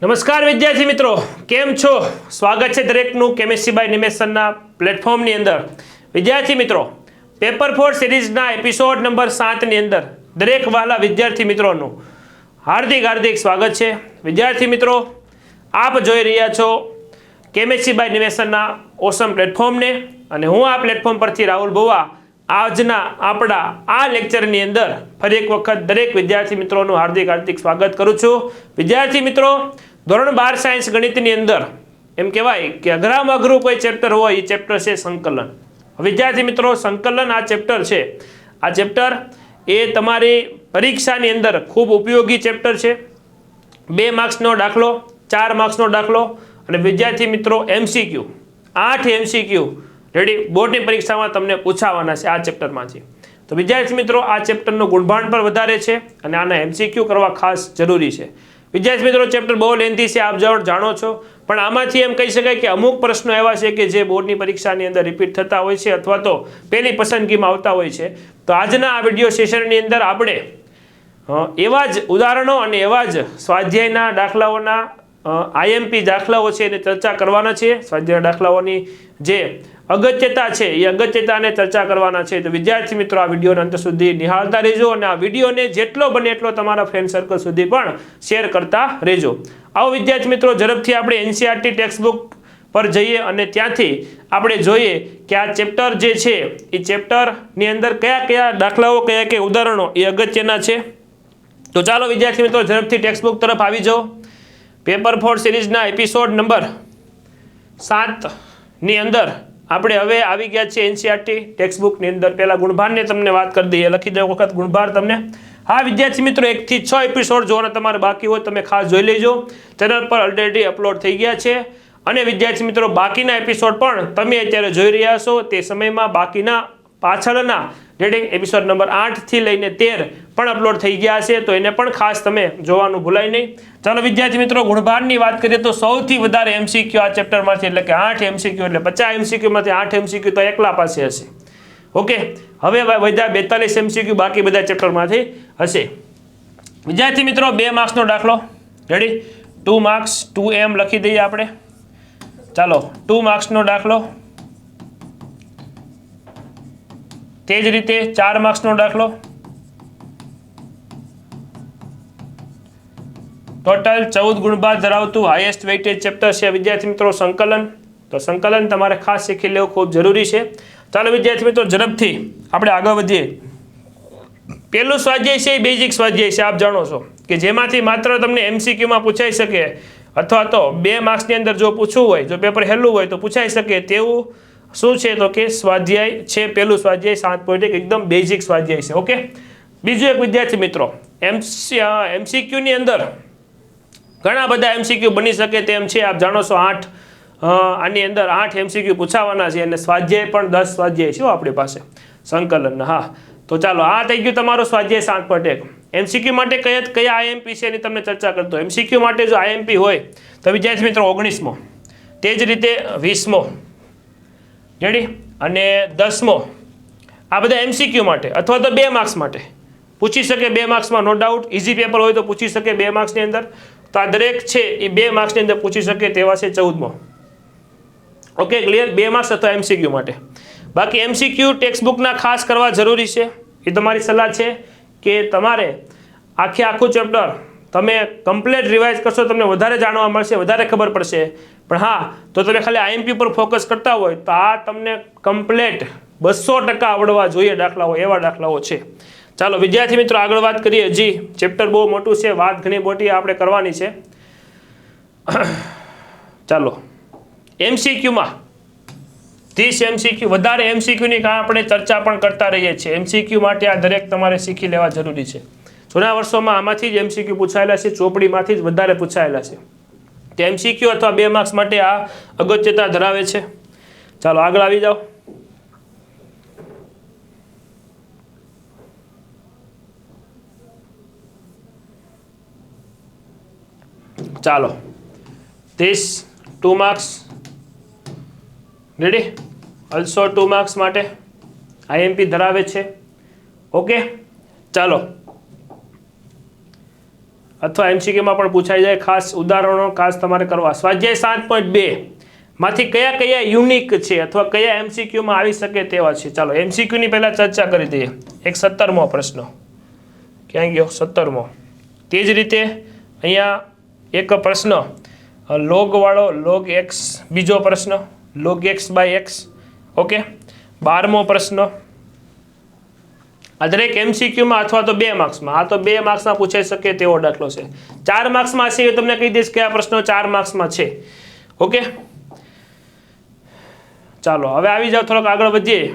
નમસ્કાર વિદ્યાર્થી મિત્રો, કેમ છો? સ્વાગત છે દરેકનું કેમિસ્ટ્રી બાય નિમેશનના પ્લેટફોર્મની અંદર. વિદ્યાર્થી મિત્રો, પેપર 4 સિરીઝના એપિસોડ નંબર 7ની અંદર દરેક વહાલા વિદ્યાર્થી મિત્રોનું હાર્દિક સ્વાગત છે. વિદ્યાર્થી મિત્રો, આપ જોઈ રહ્યા છો કેમિસ્ટ્રી બાય નિમેશનના ઓસમ પ્લેટફોર્મને અને હું આ પ્લેટફોર્મ પરથી રાહુલ ભુવા આજના આપણા આ લેક્ચરની અંદર ફરી એક વખત દરેક વિદ્યાર્થી મિત્રોનું હાર્દિક સ્વાગત કરું છું. વિદ્યાર્થી મિત્રો, ધોરણ 12 સાયન્સ ગણિતની અંદર એમ કહેવાય કે અઘરામાં અઘરું કોઈ ચેપ્ટર હોય એ ચેપ્ટર છે સંકલન. વિદ્યાર્થી મિત્રો, સંકલન આ ચેપ્ટર છે. આ ચેપ્ટર એ તમારી પરીક્ષાની અંદર ખૂબ ઉપયોગી ચેપ્ટર છે. 2 માર્ક્સનો દાખલો, 4 માર્ક્સનો દાખલો અને વિદ્યાર્થી મિત્રો MCQ 8 MCQ રેડી બોર્ડની પરીક્ષામાં તમને પૂછાવાના છે આ ચેપ્ટરમાંથી. તો વિદ્યાર્થી મિત્રો, આ ચેપ્ટરનું ગુણભાન પણ વધારે છે અને આના MCQ કરવા ખાસ જરૂરી છે. વિદ્યાર્થી મિત્રો, ચેપ્ટર બહુ લેન્થી છે, આપ જાણો છો, પણ આમાંથી એમ કહી શકાય કે અમુક પ્રશ્નો એવા છે કે જે બોર્ડની પરીક્ષાની અંદર રિપીટ થતા હોય છે અથવા તો પહેલી પસંદગીમાં આવતા હોય છે. તો આજના આ વિડીયો સેશનની અંદર આપણે એવા જ ઉદાહરણો અને એવા જ સ્વાધ્યાયના દાખલાઓના IMP દાખલાઓ છે એની ચર્ચા કરવાના છીએ. સ્વાધ્યાયના દાખલાઓની જે અગત્યતા છે એ અગત્યતાને ચર્ચા કરવાના છે. તો વિદ્યાર્થી મિત્રો, આ વિડીયોના અંત સુધી નિહાળતા રહેજો અને આ વિડીયોને જેટલો બને એટલો તમારા ફ્રેન્ડ સર્કલ સુધી પણ શેર કરતા રહેજો. આવો વિદ્યાર્થી મિત્રો, ઝડપથી આપણે NCERT ટેક્સ્ટબુક પર જઈએ અને ત્યાંથી આપણે જોઈએ કે આ ચેપ્ટર જે છે એ ચેપ્ટરની અંદર કયા દાખલાઓ કયા ઉદાહરણો એ અગત્યના છે. તો ચાલો વિદ્યાર્થી મિત્રો, ઝડપથી ટેક્સ્ટબુક તરફ આવી જાઓ. પેપર 4 સિરીઝના એપિસોડ નંબર 7ની અંદર આપણે હવે આવી ગયા છે NCERT ટેક્સ્ટબુકની અંદર. પહેલા ગુણભારની તમને વાત કરી દઈએ, લખી દો વખત ગુણભાર તમને. હા વિદ્યાર્થી મિત્રો, 1 થી 6 એપિસોડ જોવાના તમારે બાકી હોય તમે ખાસ જોઈ લેજો. ચેનલ પર ઓલરેડી અપલોડ થઈ ગયા છે અને વિદ્યાર્થી મિત્રો, બાકીના એપિસોડ પણ તમે અત્યારે જોઈ રહ્યા છો. તે સમયમાં બાકીના પાછળના રેડી એપિસોડ નંબર 8 થી લઈને 13 પણ અપલોડ થઈ ગયા છે, તો એને પણ ખાસ તમે જોવાનું ભૂલાય નહીં. ચાલો વિદ્યાર્થી મિત્રો, ગુણભારની વાત કરીએ તો સૌથી વધારે MCQ આ ચેપ્ટરમાંથી એટલે કે 8 MCQ એટલે 50 MCQ માંથી 8 MCQ તો એકલા પાસે હશે. ઓકે, હવે બધા 42 MCQ બાકી બધા ચેપ્ટરમાંથી હશે. વિદ્યાર્થી મિત્રો, 2 માર્ક્સનો દાખલો રેડી, 2 માર્ક્સ 2M લખી દઈએ આપણે. ચાલો, 2 માર્ક્સનો દાખલો. તે જ રીતે 4 માર્ક્સનો દાખલો. ટોટલ 14 ગુણભાર ધરાવતું હાઈએસ્ટ વેઇટેજ ચેપ્ટર છે વિદ્યાર્થી મિત્રો સંકલન. તો સંકલન તમારે ખાસ શીખી લેવું ખૂબ જરૂરી છે. ચાલો વિદ્યાર્થી મિત્રો, ઝડપથી આપણે આગળ વધીએ. પહેલું સ્વાધ્યાય છે એ બેઝિક સ્વાધ્યાય છે, આપ જાણો છો કે જેમાંથી માત્ર તમને MCQમાં પૂછાઈ શકે અથવા તો 2 માર્ક્સની અંદર જો પૂછવું હોય, જો પેપર હેલું હોય તો પૂછાઈ શકે તેવું શું છે તો કે સ્વાધ્યાય છે. પહેલું સ્વાધ્યાય 7.1 એકદમ બેઝિક સ્વાધ્યાય છે. ઓકે, બીજું એક વિદ્યાર્થી મિત્રો, MCQની અંદર ઘણા બધા MCQ બની શકે તેમ છે, આપ જાણો છો. 8 આની અંદર 8 MCQ પૂછાવાના છે અને સ્વાધ્યાય પણ 10 સ્વાધ્યાય છે આપણી પાસે સંકલનના. હા, તો ચાલો, આ થઈ ગયું તમારો સ્વાધ્યાય 7.1. MCQ માટે કયા IMP છે એની તમને ચર્ચા કરતો. MCQ માટે જો IMP હોય તો વિદ્યાર્થી મિત્રો 19મો, તે જ રીતે 20મો રેડી અને 10મો. આ બધા MCQ માટે અથવા તો 2 માર્ક્સ માટે પૂછી શકે. 2 માર્ક્સમાં નો ડાઉટ, ઇઝી પેપર હોય તો પૂછી શકે 2 માર્ક્સની અંદર. તો આ દરેક છે એ 2 માર્ક્સની અંદર પૂછી શકે તેવા છે 14મો. Okay, clear? 2 માર્ક્સ અથવા MCQ માટે. બાકી MCQ ટેક્સ્ટબુકના ખાસ કરવા જરૂરી છે. એ તમારી સલાહ છે કે તમારે આખું ચેપ્ટર તમે કમ્પ્લીટ રિવાઇઝ કરશો, તમને વધારે જાણવા મળશે, વધારે ખબર પડશે. પણ હા, તો તમે ખાલી IMP પર ફોકસ કરતા હોય તો આ તમને કમ્પ્લીટ 200% આવડવા જોઈએ દાખલાઓ, એવા દાખલાઓ છે. ચાલો વિદ્યાર્થી મિત્રો, આગળ વાત કરીએ. હજી ચેપ્ટર બહુ મોટું છે, વાત ઘણી મોટી આપણે કરવાની છે. ચાલો, MCQમાં 30 MCQ, વધારે MCQની આપણે ચર્ચા પણ કરતા રહીએ છીએ. MCQ માટે આ દરેક તમારે શીખી લેવા જરૂરી છે. જૂના વર્ષોમાં આમાંથી જ MCQ પૂછાયેલા છે, ચોપડીમાંથી જ વધારે પૂછાયેલા છે. તે MCQ અથવા 2 માર્ક્સ માટે આ અગત્યતા ધરાવે છે. ચાલો આગળ આવી જાઓ. ચાલો, 30 2 માર્ક્સ રેડી, ઓલ્સો 2 માર્ક્સ માટે IMP ધરાવે છે. ઓકે, ચાલો અથવા એમસીક્યુમાં પણ પૂછાઈ જાય. ખાસ ઉદાહરણો ખાસ તમારે કરવા. સ્વાધ્યાય 7.2 માંથી કયા કયા યુનિક છે અથવા કયા એમસીક્યુમાં આવી શકે તેવા છે. ચાલો એમસીક્યુની પહેલાં ચર્ચા કરી દઈએ. એક 17મો પ્રશ્ન ક્યાં ગયો? 17મો. તે જ રીતે અહીંયા એક પ્રશ્ન લોગવાળો log x, બીજો પ્રશ્ન log x/x. ઓકે, 12મો પ્રશ્ન. આ દરેક એમસીક્યુમાં અથવા તો 2 માર્ક્સમાં, આ તો 2 માર્ક્સમાં પૂછાઈ શકે તેવો દાખલો છે. 4 માર્ક્સમાં હશે એ તમને કહી દઈશ કે આ પ્રશ્નો 4 માર્ક્સમાં છે. ઓકે, ચાલો હવે આવી જાઓ, થોડોક આગળ વધીએ.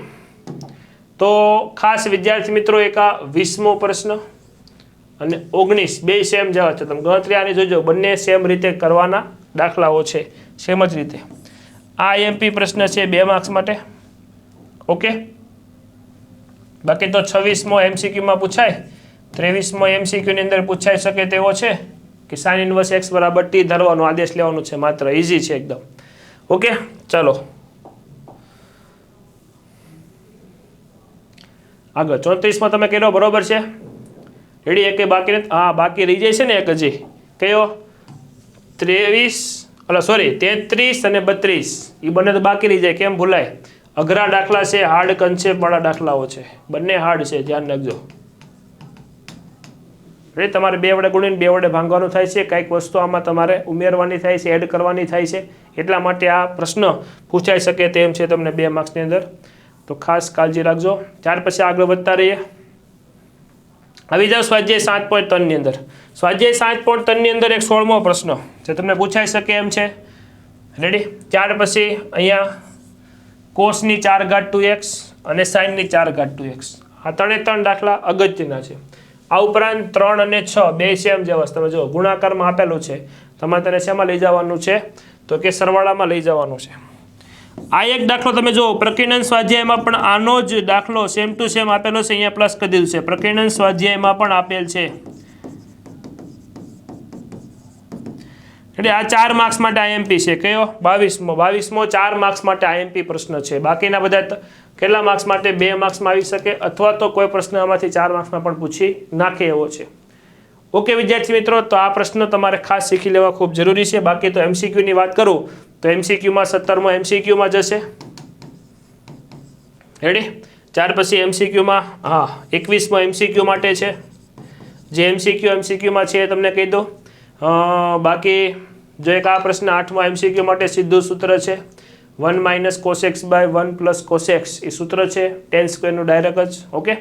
તો ખાસ વિદ્યાર્થી મિત્રો એક આ 20મો પ્રશ્ન અને 19 બે સેમ જેવા છે. તમે ગણતરી આની જોજો, બંને સેમ રીતે કરવાના દાખલાઓ છે, સેમ જ રીતે. આ આઈએમપી પ્રશ્ન છે 2 માર્ક્સ માટે. ઓકે, બાકી તો 26મો એમસીક્યુમાં પૂછાય, 23મો એમસીક્યુની અંદર પૂછાઈ શકે તેવો છે કે sin ઇન્વર્સ x = t ધરવાનો આદેશ લેવાનું છે, માત્ર ઇઝી છે એકદમ. ઓકે, ચાલો આગળ. 34માં તમે કર્યો બરોબર છે? રેડી? એક બાકી નથી? હા, બાકી રહી જાય છે ને એક હજી. કયો? 33 અને 32 એ બંને તો બાકી રહી જાય. કેમ ભૂલાય? અઘરા દાખલા છે, હાર્ડ કન્સેપ્ટવાળા દાખલાઓ છે, બંને હાર્ડ છે, ધ્યાન રાખજો. રેડી? તમારે 2 વડે ગુણીને 2 વડે ભાંગવાનું થાય છે, કંઈક વસ્તુ આમાં તમારે ઉમેરવાની થાય છે, એડ કરવાની થાય છે. એટલા માટે આ પ્રશ્ન પૂછાઈ શકે તેમ છે તમને 2 માર્ક્સની અંદર. તો ખાસ કાળજી રાખજો. ત્યાર પછી આગળ વધતા રહીએ. આવી જાઓ સ્વાધ્યાય 7.3 ની અંદર. સ્વાધ્યાય 7.3 ની અંદર એક 16મો પ્રશ્ન જે તમને પૂછાઈ શકે એમ છે. રેડી? ત્યાર પછી અહીંયા કોસની 4 ઘાત 2x અને સાઇનની 4 ઘાત 2x. આ 3 દાખલા અગત્યના છે. આ ઉપરાંત 3 અને 6 બે સેમ જેવા. તમે જો ગુણાકારમાં આપેલું છે, તમારે તેને શેમાં લઈ જવાનું છે? તો કે સરવાળામાં લઈ જવાનું છે. આ એક દાખલો તમે જો પ્રકીર્ણન સ્વાધ્યાયમાં પણ આનો જ દાખલો સેમ ટુ સેમ આપેલો છે. અહીંયા પ્લસ કરી દીધું છે. પ્રકીર્ણન સ્વાધ્યાયમાં પણ આપેલ છે. એટલે આ 4 માર્ક્સ માટે આઈએમપી છે. કયો? 22મો 4 માર્ક્સ માટે આઈએમપી પ્રશ્ન છે. બાકીના બધા કેટલા માર્ક્સ માટે? 2 માર્ક્સમાં આવી શકે અથવા તો કોઈ પ્રશ્ન આમાંથી 4 માર્ક્સમાં પણ પૂછી નાખે એવો છે. ઓકે વિદ્યાર્થી મિત્રો, તો આ પ્રશ્ન તમારે ખાસ શીખી લેવા ખૂબ જરૂરી છે. બાકી તો એમસીક્યુની વાત કરું તો એમસીક્યુમાં 17મો એમસીક્યુમાં જશે. રેડી? ત્યાર પછી એમસીક્યુમાં 21મો એમસીક્યુ માટે છે. જે એમસીક્યુમાં છે એ તમને કહી દો. બાકી જો એક આ પ્રશ્ન 8મો એમસીક્યુ માટે સીધું સૂત્ર છે 1 - cos x / 1 + cos x. એ સૂત્ર છે tan² નું ડાયરેક્ટ જ. ઓકે,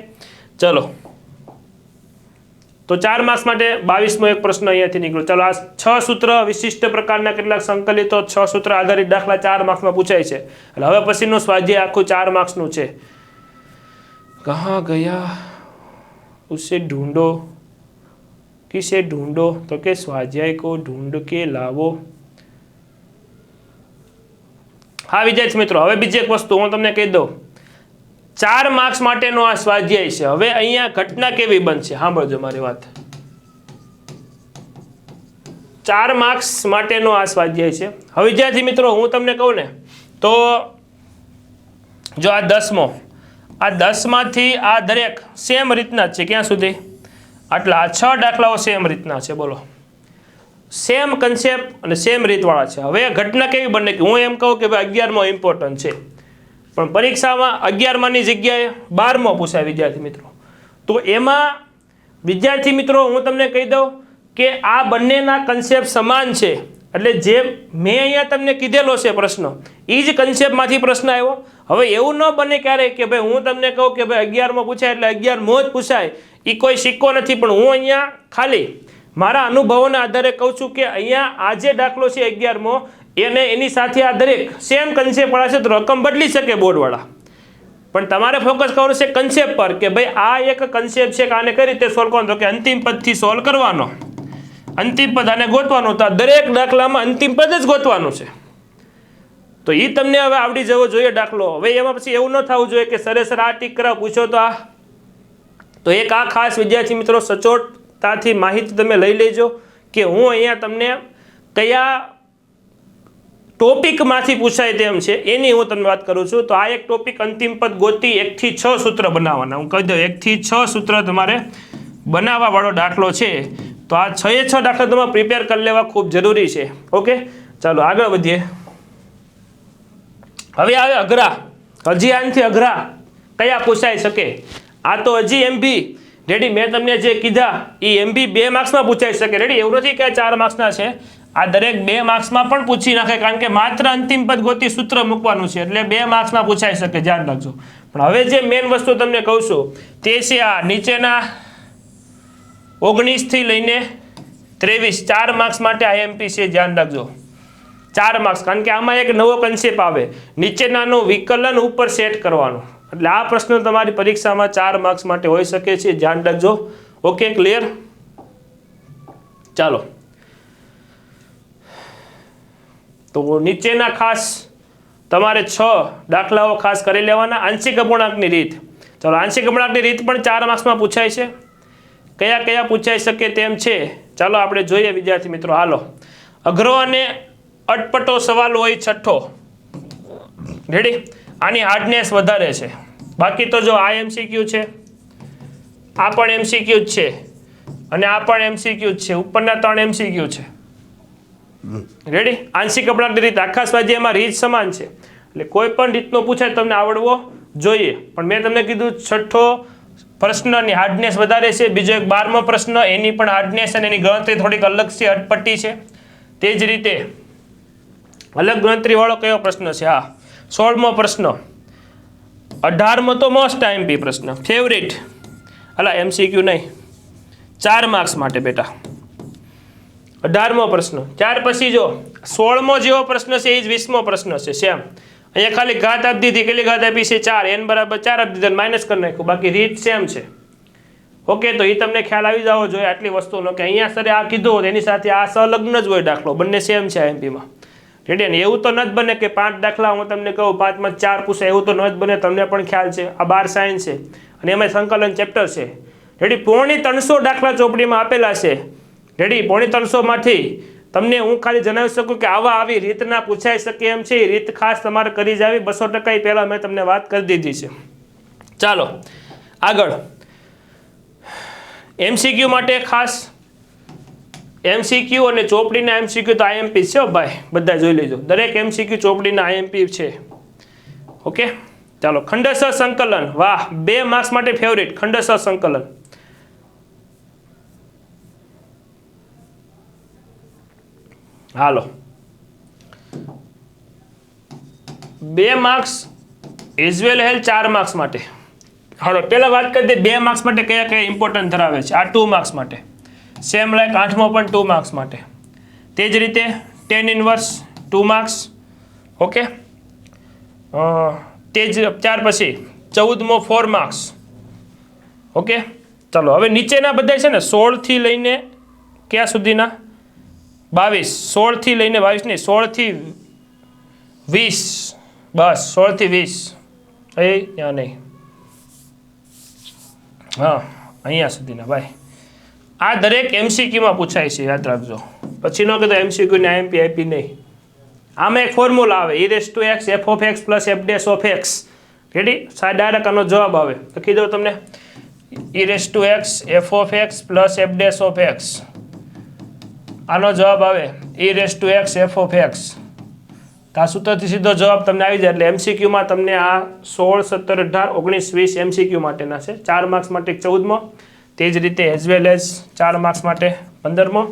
ચલો તો 4 માર્ક્સ માટે 22મો એક પ્રશ્ન અહીંયાથી નીકળ્યો. ચાલો, આ 6 સૂત્ર વિશિષ્ટ પ્રકારના કેટલાક સંકલિતો 6 સૂત્ર આધારિત દાખલા 4 માર્ક્સમાં પૂછાય છે. એટલે હવે પછીનું સ્વાધ્યાય આખું 4 માર્ક્સનું છે. કહા ગયા ઉસે ઢૂંઢો, કિસે ઢૂંઢો? તો કે સ્વાધ્યાય કો ઢૂંઢ કે લાવો. હા વિદ્યાર્થી મિત્રો, હવે બીજી એક વસ્તુ હું તમને કહી દઉં. 4 માર્ક્સ માટેનો આ સ્વાધ્યાય છે. હવે અહીંયા ઘટના કેવી બનશે સાંભળજો મારી વાત. 4 માર્ક્સ માટેનો આ સ્વાધ્યાય છે. હવે વિદ્યાર્થી મિત્રો હું તમને કહું ને તો જો આ 10મો, આ 10માંથી આ દરેક સેમ રીતના જ છે. ક્યાં સુધી? આટલા. આ 6 દાખલાઓ સેમ રીતના છે. બોલો, સેમ કન્સેપ્ટ અને સેમ રીતવાળા છે. હવે ઘટના કેવી બને કે હું એમ કહું કે ભાઈ 11મો ઇમ્પોર્ટન્ટ છે, પણ પરીક્ષામાં 11માની જગ્યાએ 12મો પૂછાય વિદ્યાર્થી મિત્રો. તો એમાં વિદ્યાર્થી મિત્રો હું તમને કહી દઉં કે આ બંનેના કન્સેપ્ટ સમાન છે. એટલે જે મેં અહીંયા તમને કીધેલો છે પ્રશ્ન, એ જ કન્સેપ્ટમાંથી પ્રશ્ન આવ્યો. હવે એવું ન બને ક્યારેય કે ભાઈ હું તમને કહું કે ભાઈ 11મો પૂછાય એટલે 11મો જ પૂછાય. એ કોઈ સિક્કો નથી, પણ હું અહીંયા ખાલી મારા અનુભવોના આધારે કહું છું કે અહીંયા આ જે દાખલો છે 11મો એને એની સાથે આ દરેક સેમ કન્સેપ્ટ વાળા છે. તો રકમ બદલી શકે બોર્ડવાળા, પણ તમારે ફોકસ કરવાનું છે કન્સેપ્ટ પર કે ભાઈ આ એક કન્સેપ્ટ છે કે આને કઈ રીતે સોલ્વ કરવાનો. તો કે અંતિમ પદથી સોલ્વ કરવાનો, અંતિમ પદ આને ગોતવાનું. તો આ દરેક દાખલામાં અંતિમ પદ જ ગોતવાનું છે. તો એ તમને હવે આવડી જવો જોઈએ દાખલો. હવે એમાં પછી એવું ન થવું જોઈએ કે સરેસર આ ટીક કરાવ પૂછો તો આ. તો એક આ ખાસ વિદ્યાર્થી મિત્રો સચોટતાથી માહિતી તમે લઈ લેજો કે હું અહીંયા તમને કયા ટોપિકમાંથી પૂછાય તેમ છે એની હું તમને વાત કરું છું. તો આ એક ટોપિક અંતિમ પદ ગોતી 1 થી 6 સૂત્ર બનાવવાના. હું કહી દઉં 1 થી 6 સૂત્ર તમારે બનાવવા વાળો દાખલો છે. તો આ 6 એ 6 દાખલા તમારે પ્રિપેર કરી લેવા ખૂબ જરૂરી છે. ઓકે, ચાલો આગળ વધીએ. હવે આવે અઘરા. હજી આનાથી અઘરા કયા પૂછાઈ શકે? આ તો હજી એમબી રેડી મેં તમને જે કીધા એ એમબી 2 માર્ક્સમાં પૂછાઈ શકે. રેડી, એવું નથી કે 4 માર્ક્સના છે. આ દરેક 2 માર્ક્સમાં પણ પૂછી નાખે, કારણ કે માત્ર અંતિમ પદ ગોતી સૂત્ર મૂકવાનું છે, એટલે 2 માર્ક્સમાં પૂછાઈ શકે, ધ્યાન રાખજો. પણ હવે જે મેઇન વસ્તુ તમને કહું છું તે છે આ નીચેના 19 થી લઈને 23 4 માર્ક્સ માટે આઈએમપી છે, ધ્યાન રાખજો. 4 માર્ક્સ, કારણ કે આમાં એક નવો કન્સેપ્ટ આવે, નીચેનાનું વિકલન ઉપર સેટ કરવાનું. એટલે આ પ્રશ્ન તમારી પરીક્ષામાં 4 માર્ક્સ માટે હોઈ શકે છે, ધ્યાન રાખજો. Okay, clear? ચાલો, તો નીચેના ખાસ તમારે 6 દાખલાઓ ખાસ કરી લેવાના. આંશિક અપૂર્ણાંકની રીત. ચાલો, આંશિક અપૂર્ણાંકની રીત પણ 4 માર્ક્સમાં પૂછાય છે. કયા કયા પૂછાઈ શકે તેમ છે, ચાલો આપણે જોઈએ વિદ્યાર્થી મિત્રો. હાલો, અઘરો અને અટપટો સવાલ હોય છઠ્ઠો. રેડી, આની હાર્ડનેસ વધારે છે. બાકી તો જો આ એમસીક્યુ છે, આ પણ એમસીક્યુ જ છે, અને આ પણ એમસીક્યુ જ છે. ઉપરના 3 એમસીક્યુ છે. રેડી, આંશિક અપૂર્ણાંકની રીત આખા સ્વાધ્યાયમાં રીત સમાન છે, એટલે કોઈ પણ રીતનો પૂછાય તમને આવડવો જોઈએ. પણ મેં તમને કીધું છઠ્ઠો પ્રશ્નની હાર્ડનેસ વધારે છે. બીજો એક 12મો પ્રશ્ન, એની પણ હાર્ડનેસ અને એની ગણતરી થોડીક અલગ છે, અટપટી છે. તે જ રીતે અલગ ગણતરીવાળો કયો પ્રશ્ન છે? હા, 16મો પ્રશ્ન. 18મો તો મોસ્ટ આઈએમપી પ્રશ્ન, ફેવરિટ. અલા એમસીક્યુ નહીં, 4 માર્ક્સ માટે બેટા. 18મો પ્રશ્ન. ત્યાર પછી જો 16મો જેવો પ્રશ્ન છે, એ જ 20મો પ્રશ્ન છે. સેમ અહીંયા ખાલી ઘાત આપી દીધી. કેટલી ઘાત આપી છે? 4. n બરાબર 4 આપી દીધા, માઇનસ કરી નાખ્યું. બાકી રીત સેમ છે. ઓકે, તો એ તમને ખ્યાલ આવી જવો જોઈએ આટલી વસ્તુનો, કે અહીંયા સરે આ કીધું એની સાથે આ સંલગ્ન જ હોય દાખલો, બંને સેમ છે આઈએમપીમાં. રેડી, ને એવું તો ન જ બને કે 5 દાખલા હું તમને કહું 5માં 4 પૂછાય, એવું તો ન જ બને. તમને પણ ખ્યાલ છે આ 12 સાયન્સ છે અને એમાં સંકલન ચેપ્ટર છે. રેડી, 350 દાખલા ચોપડીમાં આપેલા છે. રેડી, 350માંથી તમને હું ખાલી જણાવી શકું કે આવી રીતના પૂછાઈ શકે એમ છે. એ રીત ખાસ તમારે કરી જાવી 200%. પહેલાં મેં તમને વાત કરી દીધી છે. ચાલો આગળ, એમસીક્યુ માટે ખાસ એમસીક્યુ અને ચોપડીના એમસીક્યુ તો આઈએમપી છે ભાઈ, બધા જોઈ લેજો. દરેક એમસીક્યુ ચોપડીના આઈએમપી છે. ઓકે, ચાલો, ખંડસર સંકલન. વાહ, 2 માર્ક્સ માટે ફેવરિટ ખંડસર સંકલન. હાલો, 2 માર્ક્સ એઝ વેલ હેલ 4 માર્ક્સ માટે. હાલો, પહેલાં વાત કરી દે 2 માર્ક્સ માટે કયા કયા ઇમ્પોર્ટન્ટ ધરાવે છે. આ 2 માર્ક્સ માટે, સેમ લાઈક 8મો પણ 2 માર્ક્સ માટે. તે જ રીતે tan ઇન્વર્સ 2 માર્ક્સ. ઓકે, તે જ ત્યાર પછી 14મો 4 માર્ક્સ. ઓકે, ચાલો હવે નીચેના બધા છે ને 16 થી લઈને ક્યાં સુધીના? 22. 16 થી લઈને 22 નહીં, 16 થી 20. બસ 16 થી 20. ત્યાં નહીં, હા અહીંયા સુધીના ભાઈ. આ દરેક એમસીક્યુમાં પૂછાય છે, યાદ રાખજો. પછી ન કીધું એમસીક્યુને આઈએમપી આપી નહીં. આમાં એક ફોર્મ્યુલા આવે, e⁻x f of x plus f' of x. Ready, direct આનો જવાબ આવે. લખી દો તમને, e⁻x f of x plus f' of x. આનો જવાબ આવે e⁻x f of x. આ સૂત્રથી સીધો જવાબ તમને આવી જાય. એટલે એમસીક્યુમાં તમને આ 16, 17, 18, 19, 20 એમસીક્યુ માટેના છે. 4 માર્ક્સ માટે 14મો. તે જ રીતે એઝ વેલ એઝ 4 માર્ક્સ માટે 15મો,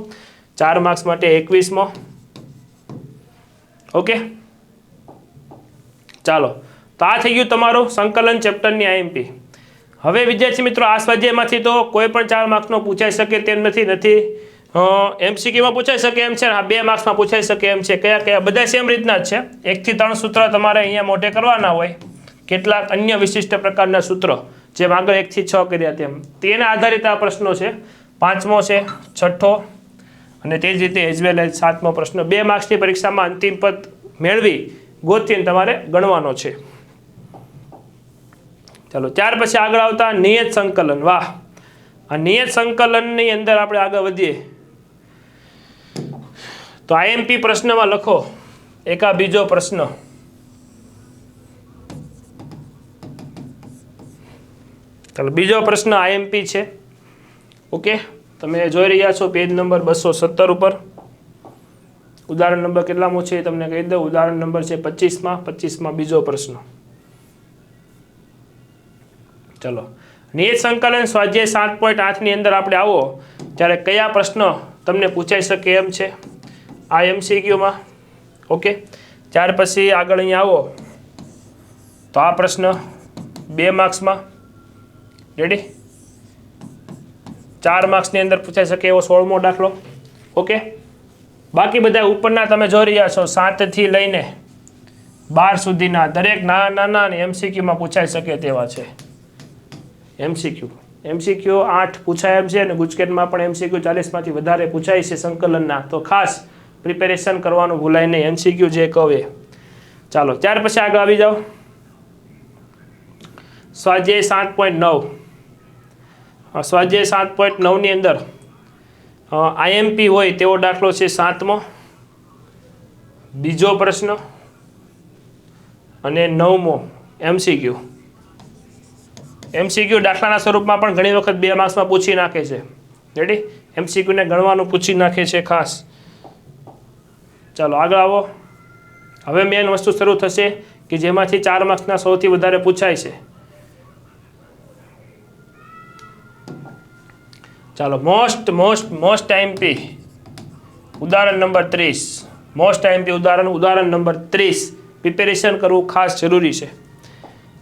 4 માર્ક્સ માટે 21મો. ઓકે, ચાલો, તો આ થઈ ગયું તમારું સંકલન ચેપ્ટરની આઈએમપી. હવે વિદ્યાર્થી મિત્રો, આ સ્વાધ્યાયમાંથી તો કોઈ પણ 4 માર્ક્સનો પૂછાઈ શકે તેમ નથી. એમસીક્યુમાં પૂછાઈ શકે એમ છે, 2 માર્ક્સમાં પૂછાઈ શકે એમ છે. કયા કયા? બધા સેમ રીતના જ છે. 1 થી 3 સૂત્ર તમારે અહીંયા મોઢે કરવાના હોય. કેટલાક અન્ય વિશિષ્ટ પ્રકારના સૂત્રો, જેમ આગળ 1 થી 6 કર્યા તેમ, તેના આધારિત આ પ્રશ્નો છે. 5મો છે, 6ઠ્ઠો, અને તે જ રીતે એઝ વેલ એઝ 7મો પ્રશ્ન. 2 માર્ક્સની પરીક્ષામાં અંતિમ પદ મેળવી ગોતીને તમારે ગણવાનો છે. ચાલો, ત્યાર પછી આગળ આવતા નિયત સંકલન. વાહ, આ નિયત સંકલનની અંદર આપણે આગળ વધીએ તો આઈએમપી પ્રશ્નમાં લખો એક આ બીજો પ્રશ્ન. ચાલો, બીજો પ્રશ્ન આઈએમપી છે. ઓકે, તમે જોઈ રહ્યા છો પેજ નંબર 217 ઉપર. ઉદાહરણ નંબર કેટલામો છે તમને કહી દઉં. ઉદાહરણ નંબર છે 25માં બીજો પ્રશ્ન. ચલો, નિયત સંકલન સ્વાધ્યાય 7.8 ની અંદર આપણે આવો ત્યારે કયા પ્રશ્ન તમને પૂછાઈ શકે એમ છે આ MCQમાં. ઓકે, ત્યાર પછી આગળ અહીંયા આવો તો આ પ્રશ્ન 2 માર્ક્સમાં. રેડી? 4 માર્ક્સની અંદર પૂછાઈ શકે એવો 16મો દાખલો. ઓકે, બાકી બધા ઉપરના તમે જોઈ રહ્યા છો 7 થી લઈને 12 સુધીના દરેક નાના MCQમાં પૂછાઈ શકે તેવા છે. MCQ 8 પૂછાય એમ છે અને ગુજકેટમાં પણ MCQ 40માંથી વધારે પૂછાય છે સંકલનના. તો ખાસ પ્રિપેરેશન કરવાનું ભૂલાય નહીં. MCQ જે કહે. ચાલો, ત્યાર પછી આગળ આવી જાઓ. સ્વાધ્યાય 7.9. સ્વાધ્યાય 7.9 ની અંદર IMP હોય તેવો દાખલો છે 7મો, બીજો પ્રશ્ન અને 9મો MCQ દાખલાના સ્વરૂપમાં પણ ઘણી વખત 2 માર્ક્સમાં પૂછી નાખે છે. રેડી? MCQ ને ગણવાનું પૂછી નાખે છે ખાસ. ચાલો આગળ આવો. હવે મેન વસ્તુ શરૂ થશે કે જેમાંથી 4 માર્ક્સના સૌથી વધારે પૂછાય છે. ચાલો, મોસ્ટ IMP ઉદાહરણ નંબર 30. મોસ્ટ IMP ઉદાહરણ નંબર 30 પ્રિપેરેશન કરવું ખાસ જરૂરી છે.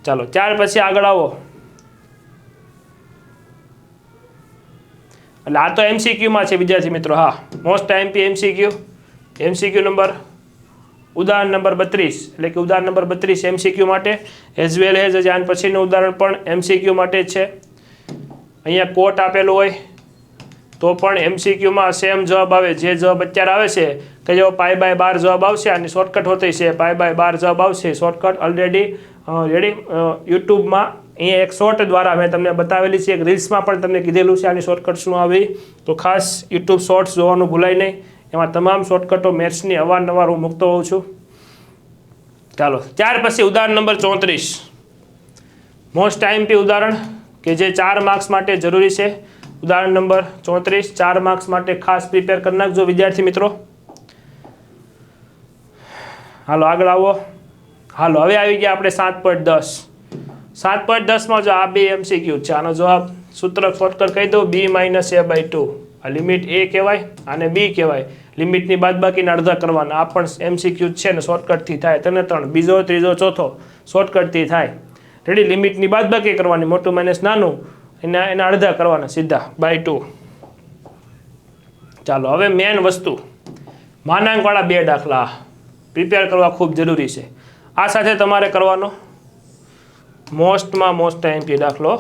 ચાલો, ત્યાર પછી આગળ આવો. એટલે આ તો MCQમાં છે વિદ્યાર્થી મિત્રો. હા, મોસ્ટ IMP MCQ નંબર ઉદાહરણ નંબર 32 એટલે કે ઉદાહરણ નંબર 32 MCQ માટે એઝ વેલ એઝ આન પછીનું ઉદાહરણ પણ MCQ માટે જ છે. અહીંયા કોટ આપેલું હોય તો પણ MCQમાં સેમ જવાબ આવે. જે જવાબ અત્યારે આવે છે કે જો π/12 જવાબ આવશે આની શોર્ટકટ હોતી છે. π/12 જવાબ આવશે શોર્ટકટ ઓલરેડી રેડી યુટ્યુબમાં અહીંયા એક શોર્ટ દ્વારા મેં તમને બતાવેલી છે. એક રીલ્સમાં પણ તમને કીધેલું છે આની શોર્ટકટ શું આવી. તો ખાસ યુટ્યુબ શોર્ટ્સ જોવાનું ભૂલાય નહીં. એમાં તમામ શોર્ટકટો મેથ્સની અવારનવાર હું મૂકતો હોઉં છું. ચાલો, ત્યાર પછી ઉદાહરણ નંબર 34 મોસ્ટ IMP ઉદાહરણ કે જે 4 માર્ક્સ માટે જરૂરી છે. ઉદાહરણ નંબર 34 4 માર્ક્સ માટે ખાસ પ્રિપેર કરી નાખજો વિદ્યાર્થી મિત્રો. હાલો આગળ આવો. હાલો, હવે આવી ગયા આપણે 7.10. 7.10માં જો આ 2 MCQ છે. આનો જવાબ સૂત્ર શોર્ટકટ કહી દઉં, b - a/2. આ લિમિટ a કહેવાય અને b કહેવાય. લિમિટની બાદબાકીના અડધા કરવાના. આ પણ MCQ છે ને શોર્ટકટથી થાય. 3 બીજો ત્રીજો ચોથો શોર્ટકટથી થાય. રેડી? લિમિટની બાદબાકી કરવાની, મોટું માઇનસ નાનું, એના અડધા કરવાના સીધા /2. ચાલો, હવે મેન વસ્તુ માનાંકવાળા 2 દાખલા પ્રિપેર કરવા ખૂબ જરૂરી છે. આ સાથે તમારે કરવાનો મોસ્ટ IMP દાખલો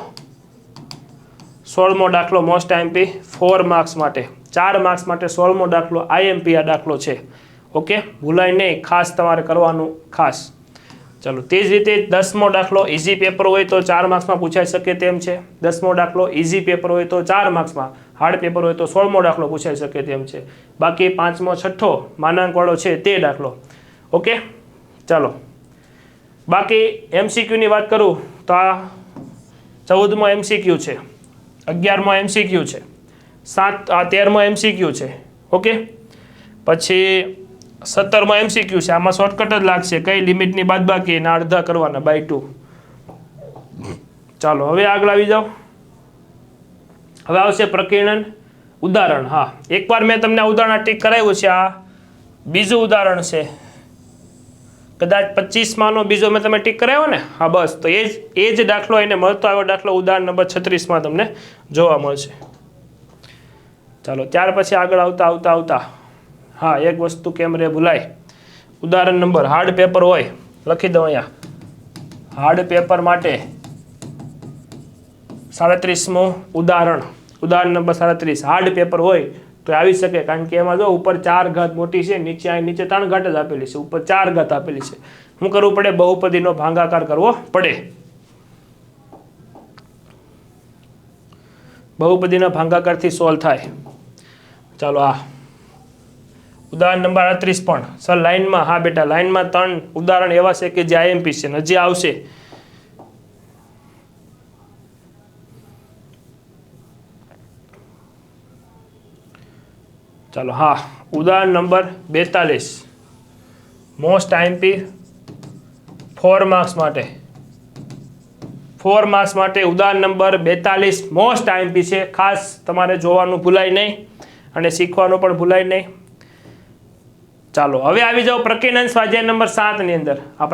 16મો દાખલો મોસ્ટ IMP 4 માર્ક્સ માટે. 4 માર્ક્સ માટે 16મો દાખલો IMP આ દાખલો છે. ઓકે, ભૂલાય નહીં, ખાસ તમારે કરવાનું ખાસ. ચાલો, તે જ રીતે 10મો દાખલો ઇઝી પેપર હોય તો 4 માર્ક્સમાં પૂછાઈ શકે તેમ છે. 10મો દાખલો ઇઝી પેપર હોય તો 4 માર્ક્સમાં, હાર્ડ પેપર હોય તો 16મો દાખલો પૂછાઈ શકે તેમ છે. બાકી 5મો 6ઠ્ઠો માનાંકવાળો છે તે દાખલો. ઓકે, ચાલો, બાકી MCQની વાત કરું તો આ 14મો MCQ છે, 11મો MCQ છે, 13મો MCQ છે. ઓકે, પછી 17મો MCQ છે. આમાં શોર્ટકટ જ લાગશે. કઈ લિમિટની બાદબાકી એના અડધા કરવાના /2. ચાલો, હવે આગળ આવી જાઓ. હવે આવશે પ્રકીર્ણન ઉદાહરણ. હા, એકવાર મેં તમને ઉદાહરણ ટીક કરાવ્યું છે. આ બીજું ઉદાહરણ છે. કદાચ 25માંનો બીજો મેં તમે ટીક કરાવ્યો ને. હા, બસ તો એ જ દાખલો એને મળતો આવ્યો દાખલો ઉદાહરણ નંબર 36માં તમને જોવા મળશે. ચાલો, ત્યાર પછી આગળ આવતા હા, એક વસ્તુ કેમ રે ભૂલાય. ઉદાહરણ નંબર હાર્ડ પેપર હોય લખી દઉં અહીંયા. હાર્ડ પેપર માટે 37મું ઉદાહરણ નંબર 37 હાર્ડ પેપર હોય તો આવી શકે. કારણ કે એમાં જો ઉપર 4 ઘાત મોટી છે, નીચે 3 ઘાત જ આપેલી છે, ઉપર 4 ઘાત આપેલી છે. શું કરવું પડે? બહુપદીનો ભાગાકાર કરવો પડે. બહુપદીના ભાગાકારથી સોલ્વ થાય. ચાલો, આ ઉદાહરણ નંબર 38 પણ સર લાઈનમાં. હા બેટા, લાઈનમાં 3 ઉદાહરણ એવા છે કે જે IMP છે, હજી આવશે. ચાલો હા, ઉદાહરણ નંબર 42 મોસ્ટ આઈએમપી 4 માર્ક્સ માટે 4 માર્ક્સ માટે ઉદાહરણ નંબર 42 મોસ્ટ આઈએમપી છે. ખાસ તમારે જોવાનું ભૂલાય નહીં અને શીખવાનું પણ ભૂલાય નહીં. ચાલો હવે આવી જાઓ પ્રકીર્ણન સ્વાધ્યાય નંબર 7 ની અંદર. આ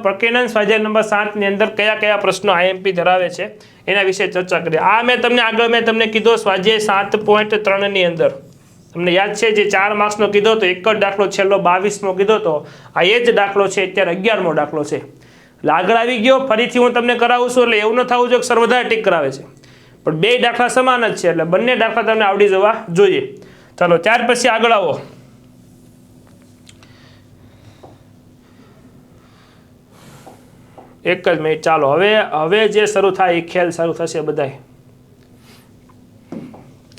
પ્રકીર્ણન સ્વાધ્યાય નંબર 7 ની અંદર કયા કયા પ્રશ્નો આઈએમપી ધરાવે છે એના વિશે ચર્ચા કરીએ. આ મેં તમને કીધો સ્વાધ્યાય 7.3 ની અંદર તમને યાદ છે જે 4 માર્ક્સનો કીધો તો એક જ દાખલો છેલ્લો 22મો કીધો તો આ એ જ દાખલો છે. અત્યારે 11મો દાખલો છે એટલે આગળ આવી ગયો. ફરીથી હું તમને કરાવું છું એટલે એવું ન થવું જોઈએ કે સર વધારે ટીક કરાવે છે, પણ બે દાખલા સમાન જ છે એટલે બંને દાખલા તમને આવડી જવા જોઈએ. ચાલો ત્યાર પછી આગળ આવો. એક જ મિનિટ. ચાલો હવે જે શરૂ થાય એ ખેલ શરૂ થશે બધાય.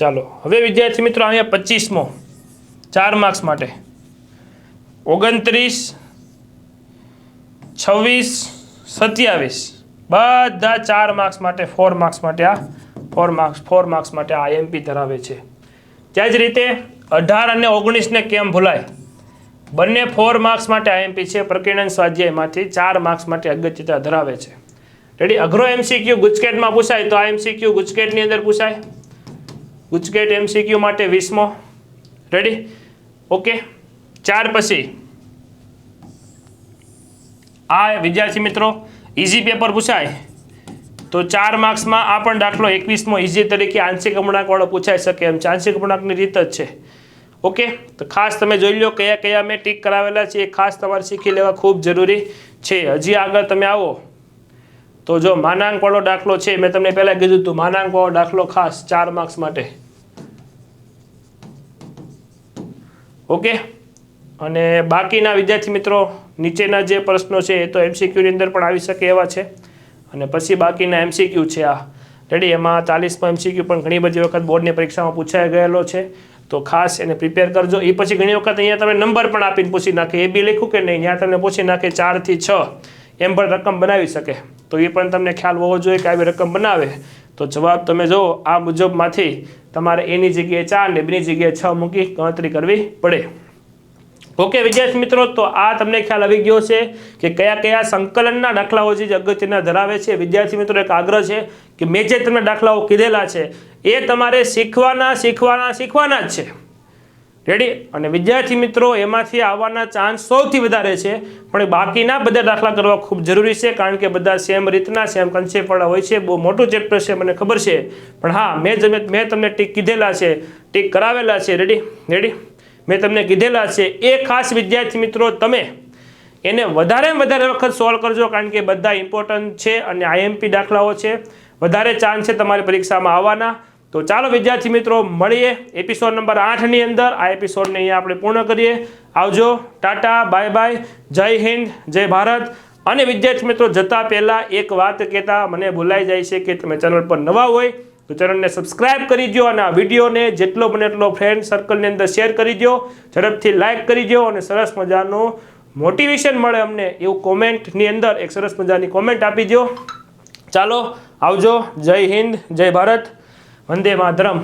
ચાલો હવે વિદ્યાર્થી મિત્રો અહીંયા 25મો 4 માર્ક્સ માટે 29, 26, 27 બધા 4 માર્ક્સ માટે 4 માર્ક્સ માટે આ 4 માર્ક્સ માટે આ આઈએમપી ધરાવે છે. ત્યાં જ રીતે 18 અને 19 ને કેમ ભૂલાય, બંને 4 માર્ક્સ માટે આઈએમપી છે. પ્રકીર્ણન સ્વાધ્યાયમાંથી 4 માર્ક્સ માટે અગત્યતા ધરાવે છે. રેડી. અઘરો એમસીક્યુ ગુજકેટમાં પૂછાય તો આ એમસીક્યુ ગુજકેટની અંદર પૂછાય. ગુજકેટ એમસીક્યુ માટે 20મો. રેડી. ઓકે. ત્યાર પછી આ વિદ્યાર્થી મિત્રો ઇઝી પેપર પૂછાય તો 4 માર્ક્સમાં આ પણ દાખલો 21મો ઇઝી તરીકે આંશિક અપૂર્ણાંકવાળો પૂછાઈ શકે એમ છે. આંશિક અપૂર્ણાંકની રીત જ છે. ઓકે. તો ખાસ તમે જોઈ લો કયા કયા મેં ટીક કરાવેલા છે એ ખાસ તમારે શીખી લેવા ખૂબ જરૂરી છે. હજી આગળ તમે આવો તો જો માનાંકવાળો દાખલો છે, મેં તમને પહેલાં કીધું હતું માનાંકવાળો દાખલો ખાસ 4 માર્ક્સ માટે. ઓકે. અને બાકીના વિદ્યાર્થી મિત્રો નીચેના જે પ્રશ્નો છે એ તો એમસીક્યુની અંદર પણ આવી શકે એવા છે. અને પછી બાકીના એમસીક્યુ છે આ રેડી. એમાં 40મો એમસીક્યુ પણ ઘણી બધી વખત બોર્ડની પરીક્ષામાં પૂછાઈ ગયેલો છે તો ખાસ એને પ્રિપેર કરજો. એ પછી ઘણી વખત અહીંયા તમે નંબર પણ આપીને પૂછી નાખે, એ બી લખ્યું કે નહીં, ત્યાં તમને પૂછી નાખે 4 થી 6 એમ પણ રકમ બનાવી શકે. તો એ પણ તમને ખ્યાલ હોવો જોઈએ કે આવી રકમ બનાવે તો જવાબ તમે જુઓ આ મુજબમાંથી તમારે એની જગ્યાએ 4 ને બીની જગ્યાએ 6 મૂકી ગણતરી કરવી પડે. ઓકે વિદ્યાર્થી મિત્રો, તો આ તમને ખ્યાલ આવી ગયો છે કે કયા કયા સંકલનના દાખલાઓ જે અગત્યના ધરાવે છે. વિદ્યાર્થી મિત્રો એક આગ્રહ છે કે મેં જે તમને દાખલાઓ કીધેલા છે એ તમારે શીખવાના જ છે. રેડી. અને વિદ્યાર્થી મિત્રો એમાંથી આવવાના ચાન્સ સૌથી વધારે છે, પણ બાકીના બધા દાખલા કરવા ખૂબ જરૂરી છે કારણ કે બધા સેમ રીતના સેમ કન્સેપ્ટવાળા હોય છે. બહુ મોટું ચેપ્ટર છે મને ખબર છે, પણ હા મેં તમને ટીક કીધેલા છે, ટીક કરાવેલા છે. રેડી. મેં તમને કીધેલા છે એ ખાસ વિદ્યાર્થી મિત્રો તમે એને વધારે વખત સોલ્વ કરજો કારણ કે બધા ઇમ્પોર્ટન્ટ છે અને આઈએમપી દાખલાઓ છે. વધારે ચાન્સ છે તમારી પરીક્ષામાં આવવાના. તો ચાલો વિદ્યાર્થી મિત્રો મળીએ એપિસોડ નંબર 8ની અંદર. આ એપિસોડને અહીંયા આપણે પૂર્ણ કરીએ. આવજો, ટાટા, બાય બાય, જય હિન્દ, જય ભારત. અને વિદ્યાર્થી મિત્રો જતા પહેલાં એક વાત કહેતા મને ભૂલાઈ જાય છે કે તમે ચેનલ પર નવા હોય તો ચેનલને સબસ્ક્રાઇબ કરી દો અને આ વિડીયોને જેટલો બને એટલો ફ્રેન્ડ સર્કલની અંદર શેર કરી દો, ઝડપથી લાઇક કરી દો અને સરસ મજાનું મોટિવેશન મળે અમને એવું કોમેન્ટની અંદર એક સરસ મજાની કોમેન્ટ આપી દો. ચાલો આવજો, જય હિન્દ, જય ભારત, વંદે માતરમ.